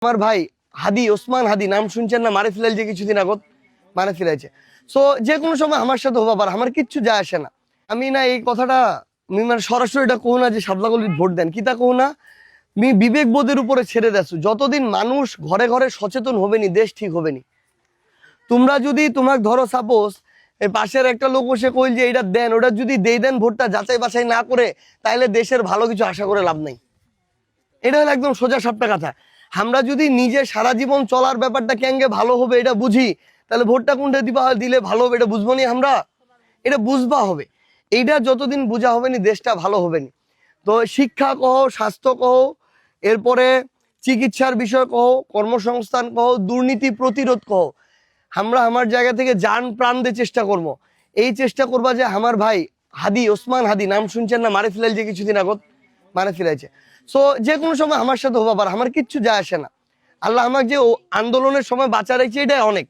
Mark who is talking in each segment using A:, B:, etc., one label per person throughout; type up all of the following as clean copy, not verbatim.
A: আমার ভাই হাদি ওসমান হাদি নাম শুনছেন না, মারে ফেলাইছে কিছুদিন আগত, মারে ফেলাইছে। সো যে কোনো সময় আমার সাথে হবা পারে, আমার কিচ্ছু যায় আসে না। আমি না এই কথাটা আমি মানে সরাসরি এটা কহু না যে সাদলাগলির ভোট দেন, কিতা কহু না, আমি বিবেক বোধের উপরে ছেড়ে দেছো। যতদিন মানুষ ঘরে ঘরে সচেতন হবে নি, দেশ ঠিক হবে নি। তোমরা যদি তোমাকে ধরো সাপোজ এই পাশের একটা লোক বসে কইল যে এটা দেন, ওটা যদি দেন ভোটটা যাচাই বাছাই না করে, তাহলে দেশের ভালো কিছু আশা করে লাভ নাই। এটা হলো একদম সোজা সাপটা কথা। আমরা যদি নিজে সারা জীবন চলার ব্যাপারটা কেঙ্গে ভালো হবে এটা বুঝি, তাহলে ভোটটা কোনটা দিলে ভালো হবে এটা বুঝবো নি আমরা, এটা বুঝবা হবে। এইটা যতদিন বোঝা হবে নি দেশটা ভালো হবে নি। তো শিক্ষা কহ, স্বাস্থ্য কহ, এরপরে চিকিৎসার বিষয় কহ, কর্মসংস্থান কহ, দুর্নীতি প্রতিরোধ কহ, আমরা আমার জায়গা থেকে জান প্রাণ দিয়ে চেষ্টা করব। এই চেষ্টা করবা যে আমার ভাই হাদি ওসমান হাদি নাম শুনছেন না, মারে ফেলাইছে কিছুদিন আগত, মারে ফেলাইছে। সো যে কোনো সময় আমার সাথে হবা পারে, আমার কিচ্ছু যায় আসে না। আল্লাহ আমাকে যে আন্দোলনের সময় বাঁচা রাখছে এটাই অনেক।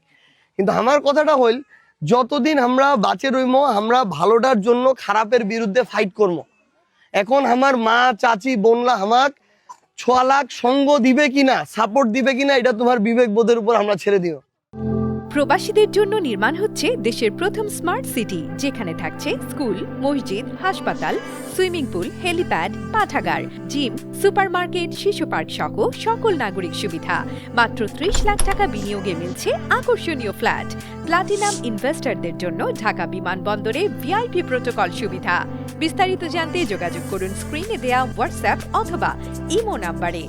A: কিন্তু আমার কথাটা হইল, যতদিন আমরা বাঁচে রইমো, আমরা ভালোটার জন্য খারাপের বিরুদ্ধে ফাইট করবো। এখন আমার মা চাচি বোনরা আমাক 6 লাখ সঙ্গ দিবে কিনা, সাপোর্ট দিবে কিনা, এটা তোমার বিবেক বোধের উপর আমরা ছেড়ে দিও।
B: প্রবাসীদের জন্য নির্মাণ হচ্ছে দেশের প্রথম স্মার্ট সিটি, যেখানে থাকছে স্কুল, মসজিদ, হাসপাতাল, সুইমিং পুল, হেলিপ্যাড, পাঠাগার, জিম, সুপারমার্কেট, শিশু পার্ক সহ সকল নাগরিক সুবিধা। মাত্র 30 লাখ টাকা বিনিয়োগে মিলছে আকর্ষণীয় ফ্ল্যাট। প্লাটিনাম ইনভেস্টরদের জন্য ঢাকা বিমানবন্দরে ভিআইপি প্রোটোকল সুবিধা। বিস্তারিত জানতে যোগাযোগ করুন স্ক্রিনে দেয়া হোয়াটসঅ্যাপ অথবা ইমো নাম্বারে।